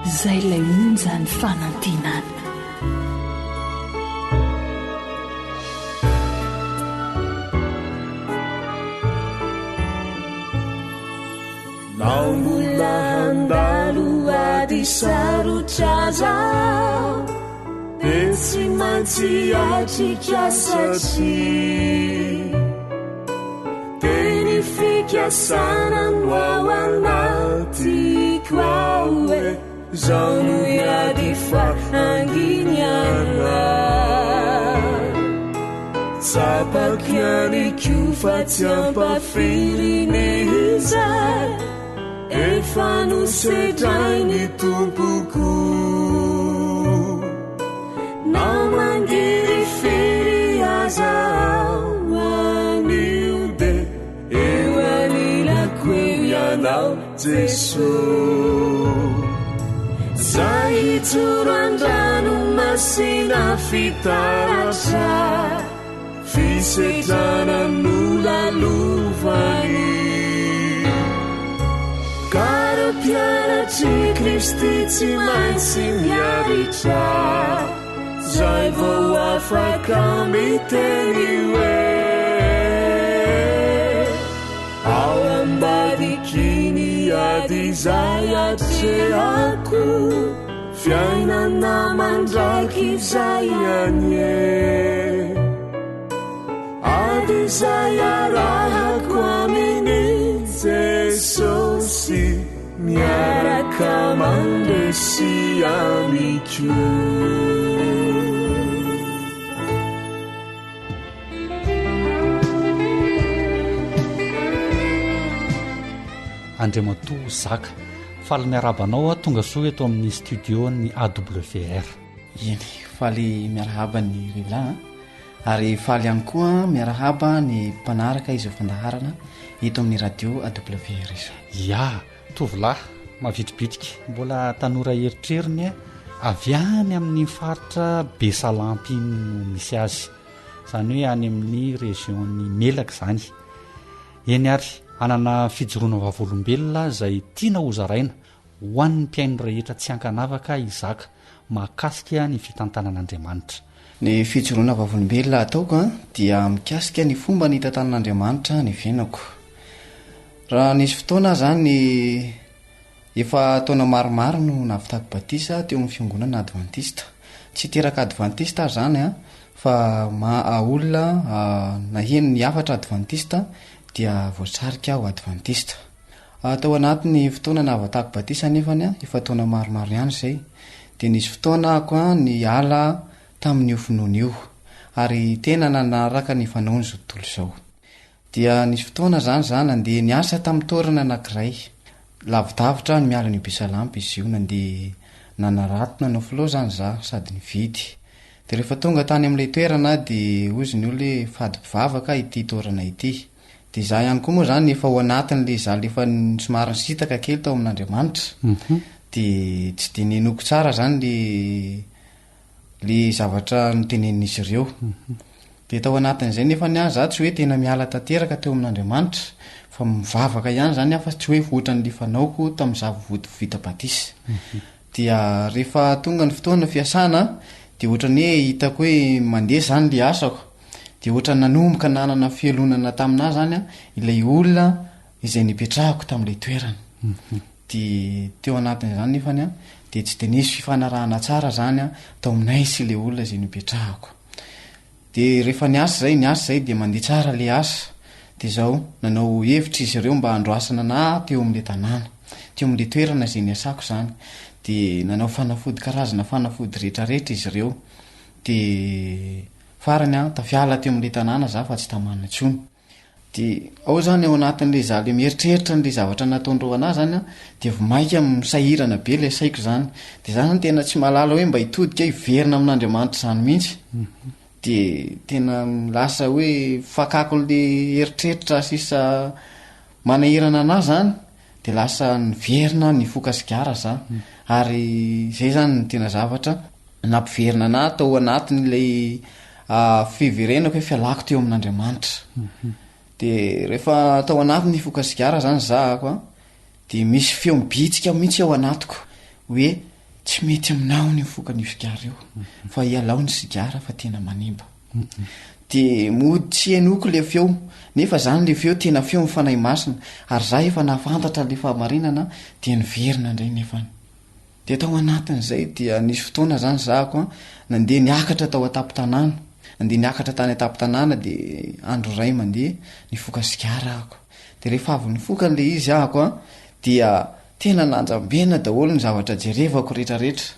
izay lay monja ny fanantenana naombola handalo ady sarotra zao de tsy maintsy atrika satria teny fikasana no ao anatiko ao e zao no iady fa anginiana tsapako ihany kofa tsy ampafirin'izay efa nosedrainy tompoko namangiry firy aza ao anio de eo anilako eo ianao Jesosy zay hitsoro andrano masina fitaratra fisedrana nolalovany kara-pianatry Kristy tsy maintsy miaritra zay vao afaka miteny hoe ao ambadikiny ady izay atreako fiainana mandraiky izay anye ady izay arahako aminy Jesosy miaraka mandresy amiko Andriamato zaka faly miarabanao tonga soa eto amin'ny studio ny AWR. Eny faly miarahaba ny rila ary faly ihany koa miarahaba ny mpanaraka izy fandaharana eto amin'ny radio AWR izy. Ya tovolahy mavitribitrika mbola tanora eritreriny avy any amin'ny faritra Besalampy no misy azy zany hoe any amin'ny région-ny Melaka zany. Eny ary anana fijoroana vavolombelona izay tiana hozaraina ho an'ny mpiaino rehetra tsy ankanavaka izaka mahakasika ny fitantanan'Andriamanitra. ny fijoroana vavolombelona ataoko dia mikasika ny fomba ny tantan'Andriamanitra ny fiainako. Raha nisy fotoana zany efa taona maromaro no navitako batisa teo amin'ny fiangonana adventista. Tsy teraka adventista zany fa olona naheno ny afatra adventista dia voasarika aho adventista. Tao anatin'ny fotoana navatako batisa nefany efa taona maromaro ihany zay. Dia nisy fotoana ako ny ala tamin'io finoana io ary tena nanaraka ny fanaony zao tontolo zao. Dia nisy fotoana zany nandeha niasa tamin'ny toerana anankiray. Lavidavitra ny miala ny Besalampy izy io, nandeha nanaratona no filao zany za sady nividy. Dia rehefa tonga tany amin'ilay toerana dia ozy ny olona fady mpivavaka ity toerana ity. Dia za ihany koa moa zany efa ao anatin'ilay za efa somary nisitaka kely tao amin'Andriamanitra. Dia tsy dia nenoko tsara zany le zavatra notenenin'izy ireo. Dia tao anatin'izay nefa ny za tsy hoe tena miala tanteraka teo amin'Andriamanitra fa mivavaka ihany zany fa tsy hoe voatran'le fanaoko tamin'iza vita batisa. Dia rehefa tonga ny fotoana fiasana dia ohatrany hoe hitako hoe mandeha zany le asako. Dia ohatrany nanomboka nanana fialonana taminahy zany ilay olona izay nipetrahako tamin'ilay toerana. Dia teo anatin'izany nefany dia tsy dia nisy fifanarahana tsara zany tao aminay sy ilay olona izay nipetrahako. Dia rehefa niasa zay dia mandeha tsara le asa. Dia zao nanao hevitra izy ireo mba androasana na teo amin'ilay tanàna, teo amin'ilay toerana izay niasako zany. Dia nanao karazana fanafody rehetrarehetra izy ireo. Dia farany tafiala teo amin'ilay tanàna za fa tsy tamana intsony. Dia ao zany ao anatin'ilay za le mieritreritra n'ilay zavatra nataondreo anahy zany dia vomaika misahirana be ilay saiko zany. Dia zany tena tsy mahalala hoe mba hitodika hiverina amin'Andriamanitra zany mihitsy. Dia tena lasa hoe fakako le eritreritra sisa manahirana anahy zany. Dia lasa niverina nifoka sigara za. Ary zay zany tena zavatra nampiverina anahy tao anatin'ilay fiverenako hoe fialako teo amin'Andriamanitra. Dia rehefa tao anatin'ny nifoka sigara zany zahako dia misy feo mibitsika mihitsy ao anatiko hoe tsy mety aminao ny mifoka ny sigara io fa ialao ny sigara fa tena manimba. Dia mody tsy henoko le feo nefa zany le feo tena feo mifanahy masina ary za efa nafantatra le fahamarinana dia niverina indray nefany. Dia tao anatin'izay dia nisy fotoana zany zahako nandeha niakatra tao an-tampon-tanàna. Nandeha niakatra tany an-tampon-tanàna dia andro iray mandeha nifoka sigara ahako. Dia rehefa avy nifoka le izy ahako dia tena nanjambena daholo ny zavatra jerevako rehetrarehetra.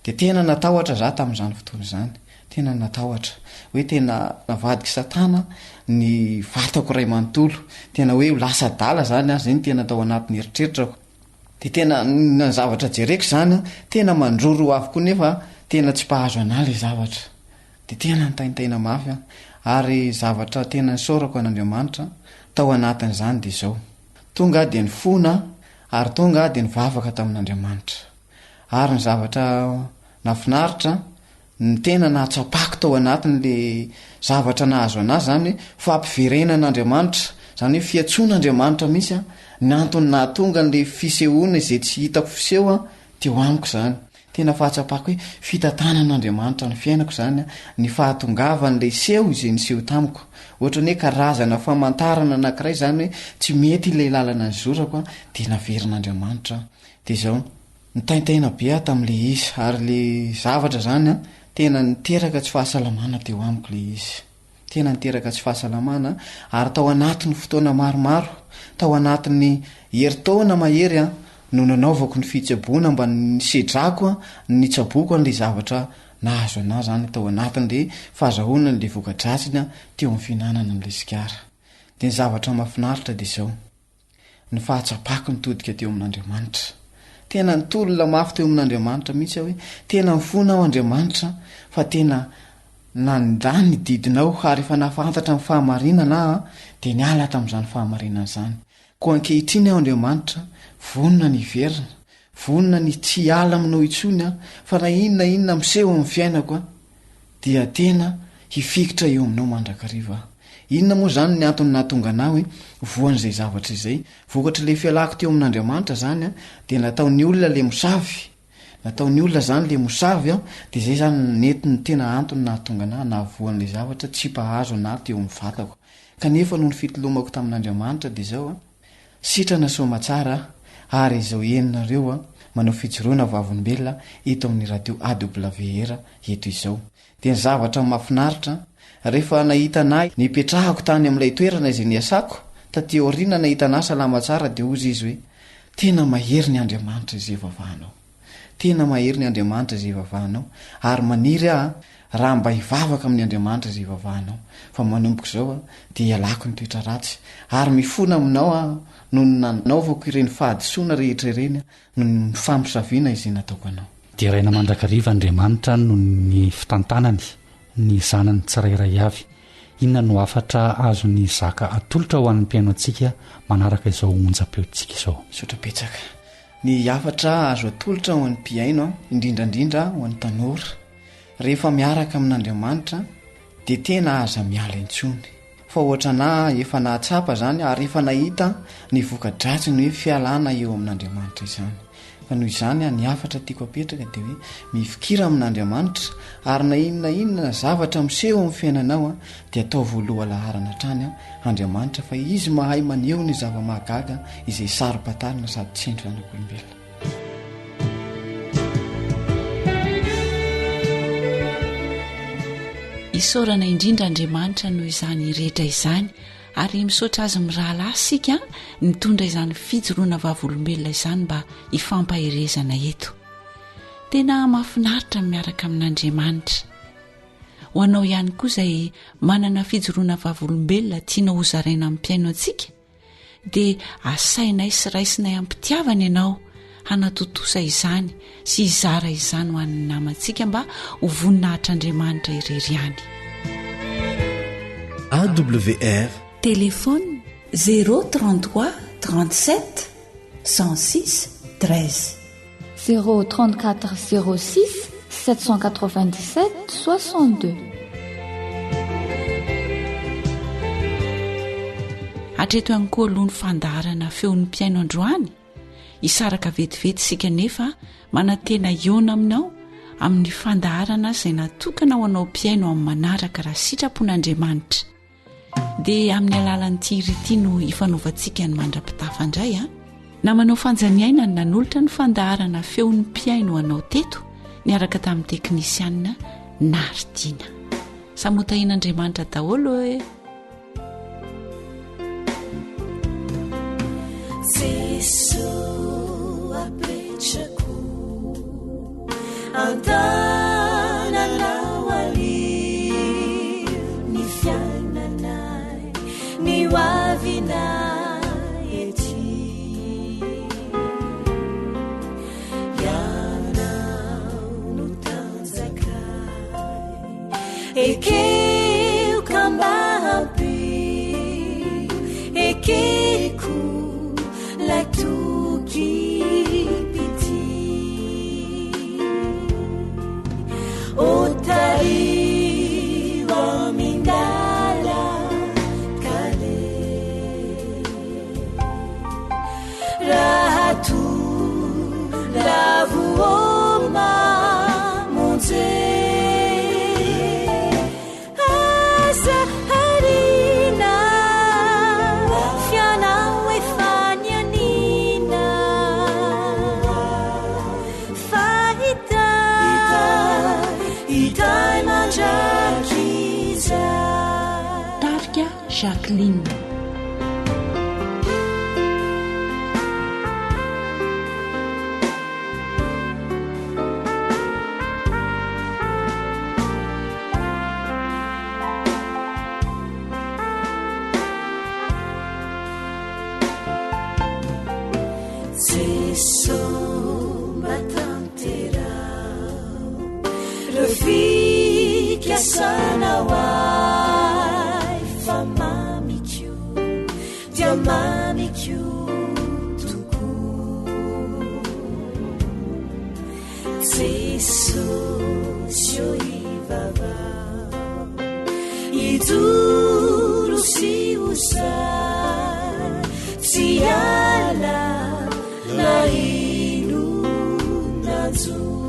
Dia tena natahotra za tamin'izany fotoana izany. Tena natahotra hoe tena navadiky satana ny vatako iray manontolo. Tena hoe lasa dala zany azy ny tena tao anatin'ny eritreritrako. Dia tena ny zavatra jereko zany tena mandroro avokoa nefa tena tsy mpahazo anahy le zavatra. Dia tena nitaintaina mafy ary zavatra tena nisaorako an'Andriamanitra tao anatin'izany dia zao. Tonga dia nifona ary tonga dia nivavaka tamin'Andriamanitra. Ary ny zavatra nafinaritra ny tena nahatsapako tao anatin'le zavatra nahazo anazy zany fampiverenan'Andriamanitra, zany hoe fiantsoan'Andriamanitra mihitsy ny antony nahatonga n'le fisehoana izay tsy hitako fiseho teo amiko zany. Tena fahatsapako hoe fitantanan'Andriamanitra ny fiainako zany ny fahatongavan'ilay seho izay niseho tamiko. Ohatrany hoe karazana famantarana anankiray zany hoe tsy mety ilay lalana nizorako dia naverin'Andriamanitra. Dia zao nitaintaina be tamin'ilay izy ary le zavatra zany tena niteraka tsy fahasalamana teo amiko le izy. Tena niteraka tsy fahasalamana ary tao anatin'ny fotoana maromaro, tao anatin'ny herintaona mahery no nanaovako ny fitsaboana mba nisedrako ny tsaboko an'ilay zavatra nahazo anahy zany tao anatin'ilay fahazahoana n'ilay voka-dratsiny teo amin'ny fihinanana n'ilay sigara. Dia ny zavatra mahafinaritra dia zao ny fahatsapako nitodika teo amin'Andriamanitra. Tena nitolona mafy teo amin'Andriamanitra mihitsy hoe tena mifona ao Andriamanitra fa tena nandany ny didinao ary efa nafantatra ny fahamarinana dia niala tamin'izany fahamarinana izany. Koa ankehitriny ao Andriamanitra vonona ny verina, vonona ny tsy ala aminao intsony fa na inona miseho amin'ny fiainako dia tena hifikitra eo aminao mandrakariva. Inona moa zany ny antony nahatonga anao hoe voan'izay zavatra izay? Vokatra le fialako teo amin'Andriamanitra zany dia nataon'ny olona le mosavy, nataony olona zany le mosavy a de zay zany netiny tena antony nahatonga ana nahavoan'le zavatra tsy mpahazo anaty eo am'nyvatako kanefa noho ny fitolomako tamin'Andriamanitra de zao a sitrana somatsara ary izao eninareo a manao fijoroana vavolombelona eto amin'ny radio AWR eto izao de ny zavatra mahafinaritra rehefa nahita anay nipetrahako tany amin'ilay toerana izay niasako taty aoriana nahita anay salama tsara de ozy izy hoe tena mahery ny Andriamanitra izay vavahanao tena mahery ny Andriamanitra izay vavahanao ary maniry raha mba hivavaka amin'ny Andriamanitra izay vavahanao fa manomboka zao a de ialako ny toetra ratsy ary mifona aminao a no nanaovako ireny fahadisoana rehetra ireny no ny fampisaviana izay nataoko anao de raina mandrakariva Andriamanitra no ny fitantanany ny zanany tsirairay avy inona no afatra azo ny zaka atolotra ho an'ny mpiaino antsika manaraka izao onjam-peotsika izao sotrapetsaka ny afatra azo atolotra ho an'ny mpiaino indrindrandrindra ho an'ny tanora rehefa miaraka amin'Andriamanitra de tena aza miala intsony fa ohatra na efa nahatsapa zany ary efa nahita ny voka-dratsiny hoe fialana eo amin'Andriamanitra izany fa noho izany ny afatra tiako apetraka de hoe mifikira amin'Andriamanitra ary na inona zavatra miseho amin'ny fiainanao de atao voaloha laharana trany Andriamanitra fa izy mahay maneho ny zava-mahagaga izay sarom-patarina sady tsy endry zanak'olombelona isaorana indrindra Andriamanitra noho izany rehetra izany ary misaotra azy mirahalahy sika nitondra izany fijoroana vavolombelona izany mba hifampahirezana eto tena mahafinaritra miaraka amin'Andriamanitra ho anao ihany koa izay manana fijoroana vavolombelona tiana hozaraina amin'ny mpiaino antsika dia asainay sy raisinay ampitiavana ianao hanatotosa izany sy izara izany ho an'ny namantsika mba ho voninahitran'Andriamanitra ireriany AWR Téléphone 033 37 106 13 034 06 797 62 hatreto ihany koa aloha ny fandaharana feon'ny mpiaino androany isaraka vetivety sika nefa manantena iona aminao amin'ny fandaharana izay natokana ho anao mpiaino amin'ny manaraka raha sitrapon'Andriamanitra dia amin'ny alalan'ity irity no ifanaovantsika ny mandra-pitafa indray na manao fanjaniaina ny nanolotra ny fandaharana feon'ny mpiaino anao teto niaraka tamin'ny teknisianina Nardina samotahin'Andriamanitra daholo hoe Jesu apetrako antananao aliv ny fiainanay ny hoavinay ety ianao no tanjakay ekeo kambahampi ekeko la tuki piti otari wa mindala kale rahatu lavuoma monze Jacqueline Jesu matanterao rafika sanawai famamikyo diamamikyo tuku Jesu sioivavao iduru siusa siala na inu nazu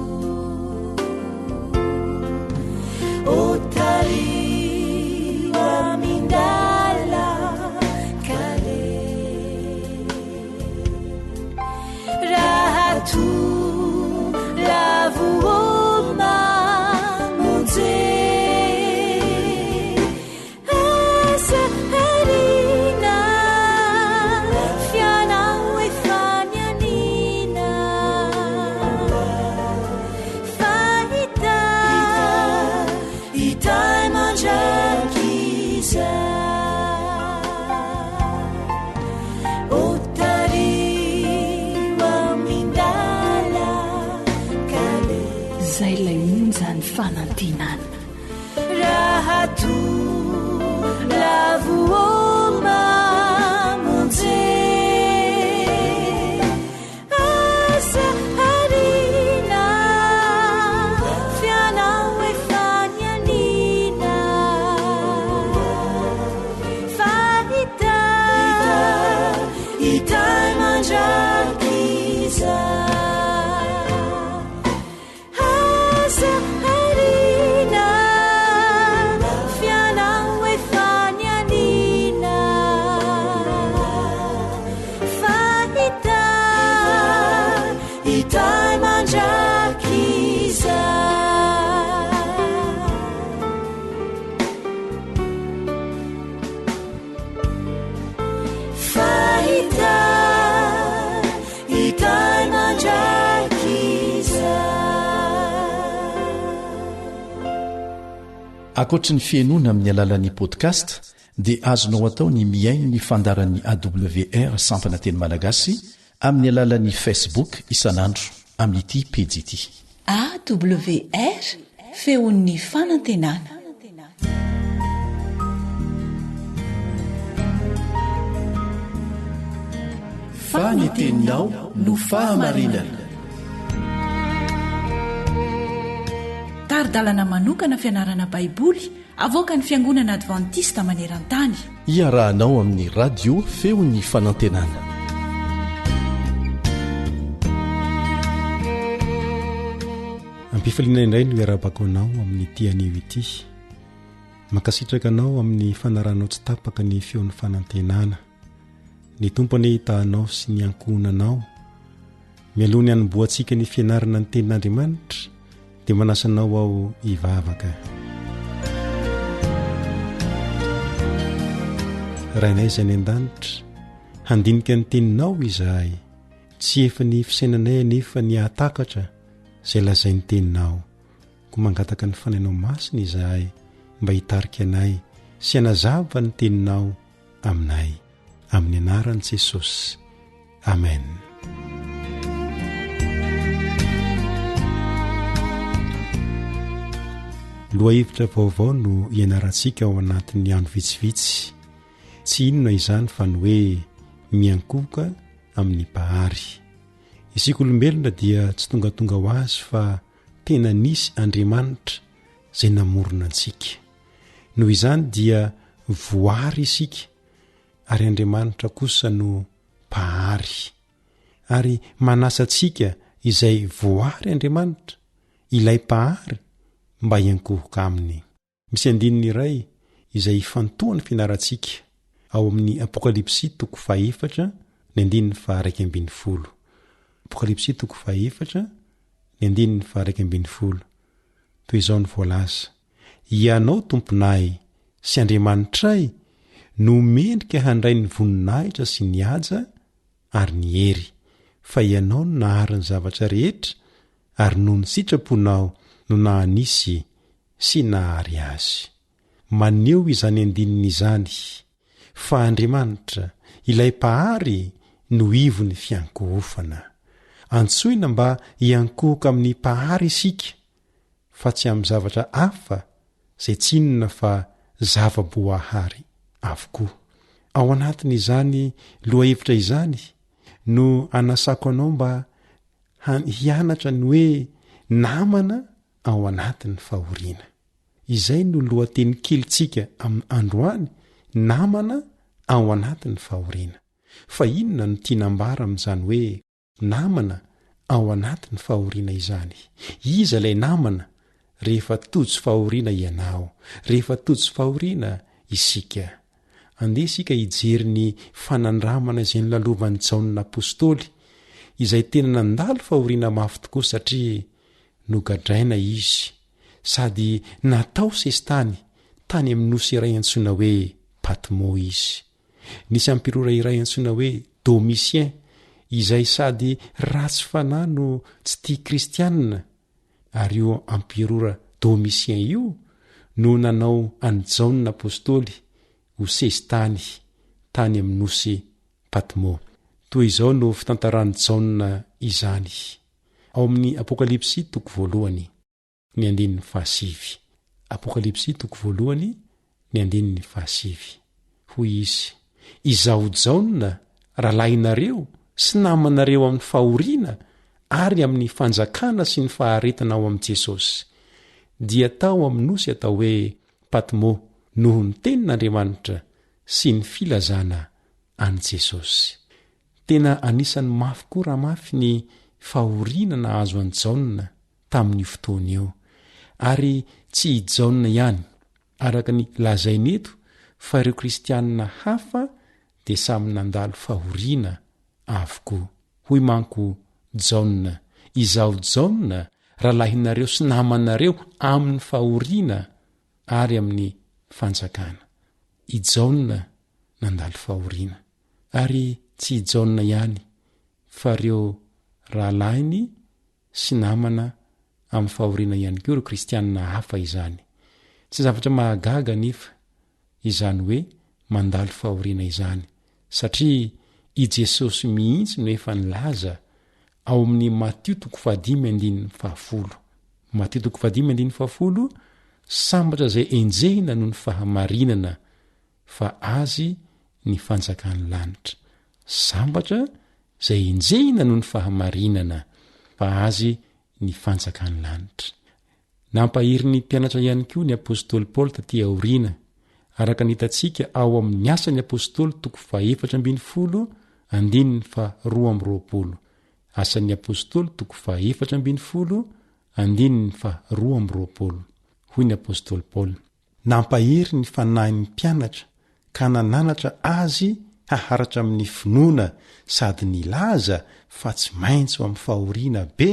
fanantinana rahatu lavuoma monje asa harina fianao efanianina fahita itai mandrakiza akoatra ny fiainoana amin'ny alalan'ni podcast dia azonao atao ny miaino ny fandaran'y awr sampana teny malagasy amin'ny alalan'ni facebook isanandro amin'ity pejy ity awr feon'ny fanantenana faneteninao no fahamarinana taridalana manokana fianarana baiboly avoaka ny fiangonana advantista maneran-tany iarahanao amin'ny radio feon'ny fanantenana ampifaliana indray no iarabako anao amin'ny tianio ity mankasitraka anao amin'ny fanaranao tsy tapaka ny feon'ny fanantenana ny tompony hitanao sy ny ankohonanao mialohany hanomboantsika ny fianarana ny tenin'andriamanitra dia manasanao ao hivavaka rainay izay ny an-danitra handinika ny teninao izahay tsy efa ny fisainanay anefa ny ahatakatra izay lazay ny teninao koa mangataka ny fanainao masina izahay mba hitarika anay sy hanazava ny teninao aminay amin'ny anaran'i Jesosy amen. Lohahevitra vaovao no ianarantsika ao anatin'ny andro vitsivitsy tsy inona izany fa ny hoe miankoka amin'ny bahary. Isika olombelona dia tsy tongatonga ho azy fa tena nisy Andriamanitra izay namorona antsika. Noho izany dia voary isika ary Andriamanitra kosa no bahary. Ary manasa antsika izay voary Andriamanitra ilay bahary mba hiankohoka aminy. Misy andininy iray izay ifantohany fianarantsika ao amin'ny Apokalipsy 4:1-12. Apokalipsy 4:1-12. Toy izao ny voalaza: ianao tomponay sy Andriamanitray no mendrika handray ny voninahitra sy ny haja ary ny hery, fa ianao no nahary ny zavatra rehetra ary noho ny sitraponao no nahanisy sy nahary azy. Maneho izany andininy izany fa Andriamanitra ilay bahary no ivony fiankohofana. Antsoina mba hiankohoka amin'ny bahary isika, fa tsy amin'ny zavatra hafa izay tsy inona fa zava-boahary avokoa. Ao anatin' izany lohahevitra izany no anasako anao mba hianatra ny hoe namana ao anatin'ny fahoriana. Izay no lohateny kelintsika amin'ny androany, namana ao anatin'ny fahoriana. Fa inona no tianambara amin'izany hoe namana ao anatin'ny fahoriana izany? Iza ilay namana rehefa tojo fahoriana ianao, rehefa tojo fahoriana isika? Andeha isika hijery ny fanandramana izay nilalovan'ny Jaona apôstôly, izay tena nandalo fahoriana mafy tokoa satria nogadraina izy sady natao sestany tany amin'ny nosy iray antsoina hoe Patmo izy. Nisy ampirora iray antsoina hoe Domitien izay sady ratsy fanahy no tsy tia kristianina, ary io ampirora Domitien io no nanao any Jaona apôstôly ho sestany tany amin'ny nosy Patmo. Toy izao no fitantaran'ny Jaona izany ao amin'ny Apokalipsy 1. ny andininy fahasivy. Apokalipsy toko voalohany ny andininy fahasivy. Hoy izy: izao jaona rahalahinareo sy namanareo amin'ny fahoriana ary amin'ny fanjakana sy ny faharetana ao amin'i Jesosy, dia tao amin'ny nosy atao hoe Patmo noho ny tenin'Andriamanitra sy ny filazana an' Jesosy. Tena anisan'ny mafy koa raha mafy ny fahoriana nahazo an' Jaona tamin'ny fotoana eo, ary tsy i Jaona ihany, araka ny lazainy eto fa ireo kristianina hafa dia samy nandalo fahoriana avokoa. Hoy manko Jaona: izao Jaona rahalahinareo sy namanareo amin'ny fahoriana ary amin'ny fanjakana. I Jaona nandalo fahoriana, ary tsy i Jaona ihany fa ireo rahalahiny sy namana amin'ny fahoriana ihany koa ireo kristianina hafa izany. Tsy zavatra mahagaga nefa izany hoe mandalo fahoriana izany, satria i Jesosy mihitsy no efa nilaza ao amin'ny Matio 5:10. Matio 5:10: sambatra izay enjehina noho ny fahamarinana fa azy ny fanjakan'ny lanitra. Sambatra izay enjehina noho ny fahamarinana fa azy ny fanjakan'ny lanitra. Nampahiry ny mpianatra ihany koa ny apôstôly Paoly taty aoriana, araka ny hitantsika ao amin'ny asan'ny apôstôly 4:20. Asan'ny apôstôly 4:20. Hoy ny apôstôly Paoly: nampahiry ny fanahin'ny mpianatra ka nananatra azy haharatra amin'ny finoana, sady nilaza fa tsy maintsy amin'ny fahoriana be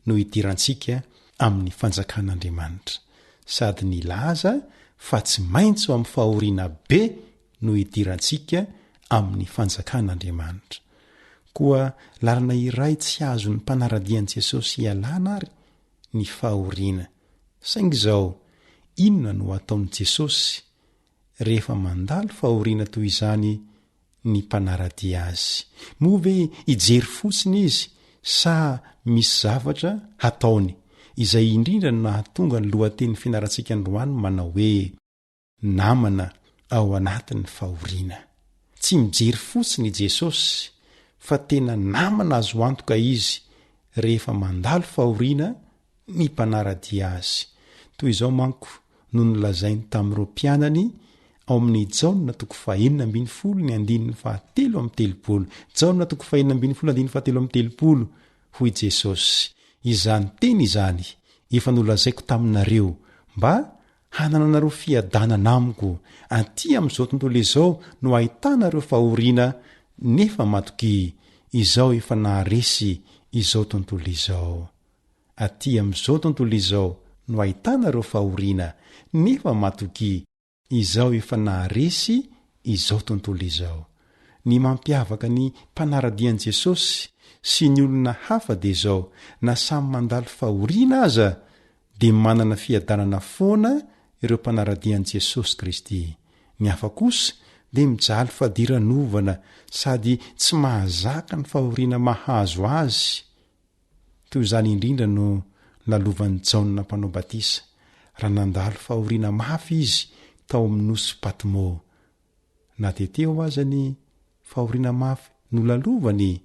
no idirantsika amin'ny fanjakan'Andriamanitra. Sady nilaza fa tsy maintsy amin'ny fahoriana be no idirantsika amin'ny fanjakan'Andriamanitra. Koa lalana iray tsy azo ny mpanaradian'i Jesosy ialana ary ny fahoriana. Saingy izao, inona no ataon'i Jesosy rehefa mandalo fahoriana toy izany ny mpanaradia azy? Moa ve ijery fotsiny izy sa misy zavatra hataony izay indrindra no nahatonga ny lohaten'ny fianarantsika androany manao hoe namana ao anatin'ny fahoriana? Tsy mijery fotsiny i Jesosy fa tena namana azo antoka izy rehefa mandalo fahoriana ny mpanaradia azy. Toy izao manko no nolazainy tamin'ireo mpianany ao amin'ny Jaona 4:7. Jaona 4:7. Hoy Jesosy: izany teny izany efa nolazaiko taminareo mba hanananareo fiadanana amiko. Aty amin'izao tontolo izao no ahitanareo fahoriana, nefa matoki izao efa naharesy izao tontolo izao. Aty amin'izao tontolo izao no ahitanareo fahoriana, nefa matoki izao efa naharesy izao tontolo izao. Ny mampiavaka ny mpanaradian'i Jesosy sy ny olona hafa dia izao: na samy mandalo fahoriana aza dia manana fiadanana foana ireo mpanaradian'i Jesosy Kristy. Ny hafa kosa dia mijaly fahadiran'ovana sady tsy mahazaka ny fahoriana mahazo azy. Toy izany indrindra no lalovan'ny Jaona mpanao batisa, raha nandalo fahoriana mafy izy tao amin'ny nosy Patmo. Na teteo aza ny fahoriana mafy no lalovany,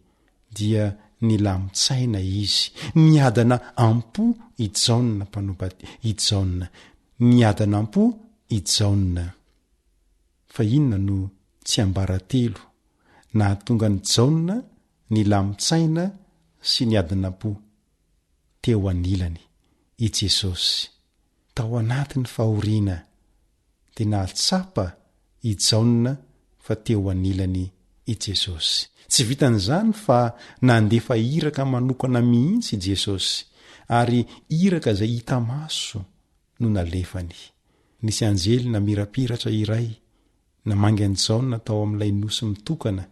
dia nilamitsaina izy, niadana ampo i Jaona mpanao batisa. Niadana ampo i Jaona. Fa inona no tsy ambaratelo nahatonga ny Jaona nilamitsaina sy niadana ampo? Teo anilany i Jesosy tao anatin'ny fahoriana, dia nahatsapa i Jaona fa teo anilany i Jesosy. Tsy vitan'izany fa nandefa iraka manokana mihitsy i Jesosy, ary iraka izay hita maso no nalefany. Nisy anjely namirapiratra iray namangy an'i Jaona tao amin'ilay nosy mitokana,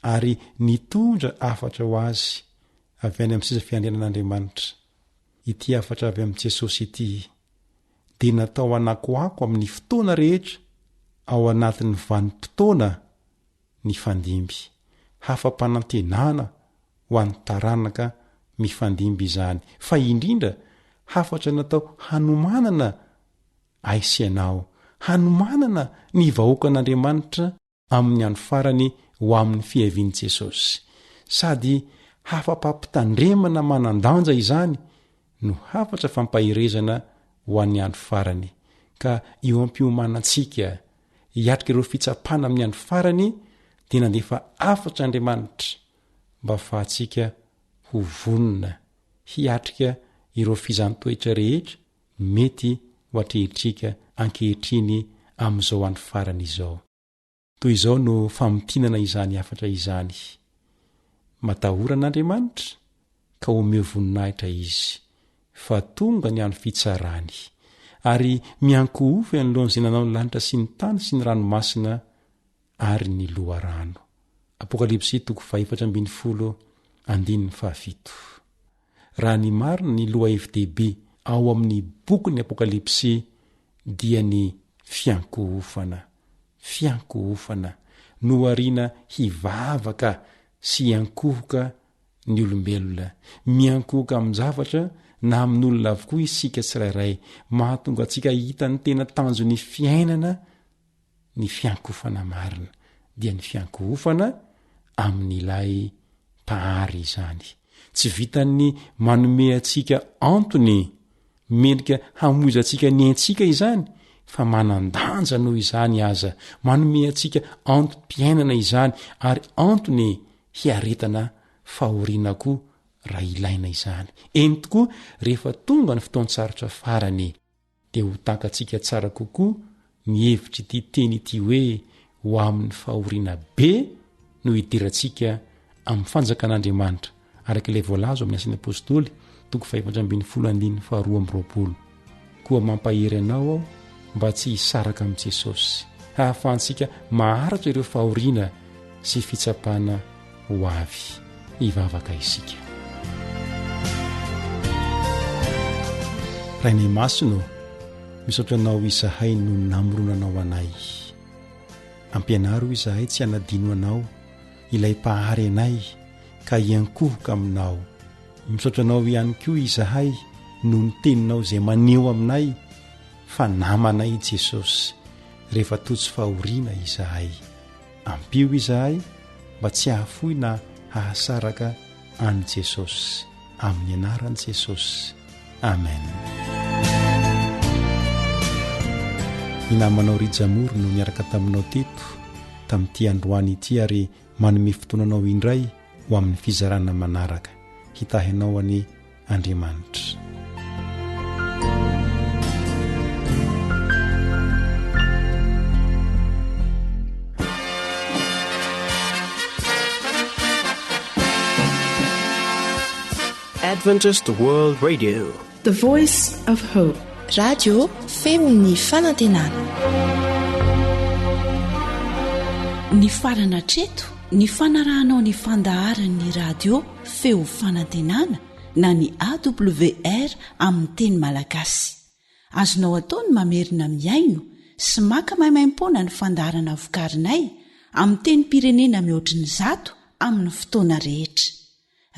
ary nitondra afatra ho azy avy any amin'ny seza fiandrianan'Andriamanitra. Ity afatra avy amin'i Jesosy ity dia natao anakoako amin'ny fotoana rehetra ao anatin'ny vanim-potoana ny fandimby, hafampanantenana ho an'ny taranaka mifandimby izany, fa indrindra hafatra natao hanomanana aisianao, hanomanana ny vahoakan'Andriamanitra amin'ny andro farany ho amin'ny fiavian'i Jesosy, sady hafampampitandremana manandanja izany no hafatra fampahirezana ho an'ny andro farany. Ka eo ampiomanantsika hiatrika ireo fitsapana amin'ny andro farany dia nandefa afatra Andriamanitra mba fahatsika ho vonona hiatrika ireo fizantoetra rehetra mety ho atrehitrika ankehitriny amin'izao andro farany izao. Toy izao no famotinana izany afatra izany. Matahoran'Andriamanitra ka omeo voninahitra izy fa tonga ny andro fitsarany, ary miankohofy anoloan'izay nanao ny lanitra sy ny tany sy ny ranomasina ary ny loharano. Apokalipsy 4:7. Raha ny marina ny lohahevi-dehibe ao amin'ny bokyny Apokalipsy dia ny fiankohofana no ariana hivavaka sy hiankohoka ny olombelona, miankohoka amin'ny zavatra na amin'olona avokoa isika tsirairay, mahatonga antsika hita ny tena tanjo ny fiainana. Ny fiankohofana marina dia ny fiankohofana amin'ilay mpahary izany, tsy vitany manome atsika antony mendrika hamoiza atsika ny antsika izany, fa manandanja noho izany aza, manome atsika antom-piainana izany, ary antony hiaretana fahoriana koa raha ilaina izany. Eny tokoa rehefa tonga ny fotoan-tsarotra farany dia ho tankatsika tsara kokoa mihevitry ity teny ity hoe ho amin'ny fahoriana be no hidirantsika amin'ny fanjakan'Andriamanitra, araka ilay voalazo amin'ny Asin'ny Apôstôly 5:12-2. Koa mampahery anao aho mba tsy hisaraka amin'i Jesosy, hahafahantsika maharitra ireo fahoriana sy fitsapana ho avy. Hivavaka isika. Rainay masino, misaotra anao izahay no namoronanao anay. Ampianaro izahay tsy hanadino anao ilay mpahary anay ka hiankohoka aminao. Misaotra anao ihany koa izahay no ny teninao izay maneho aminay fa namanay Jesosy rehefa totsy fahoriana izahay. Ampio izahay mba tsy hahafoy na hahasaraka any Jesosy, amin'ny anaran'i Jesosy. Amen. Ny namanao Rijamory no miaraka taminao teto tamin'ity androany ity, ary manome fotoananao indray ho amin'ny fizarana manaraka. Hitahinao any Andriamanitra. Adventist World Radio, The Voice of Hope. Radio feon'ny fanantenana. Ny farana treto ny fanarahanao ny fandaharan'ny radio feo fanantenana na ny AWR amin'ny teny malagasy. Azonao ataony mamerina miaino sy maka maimaimpoana ny fandaharana vokarinay amin'ny teny pirenena mihoatriny 100 amin'ny fotoana rehetra.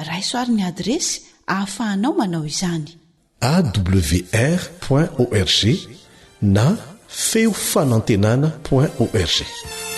Raisoaryn'ny adresy ahafahanao manao izany: awr.org na feofanantenana.org.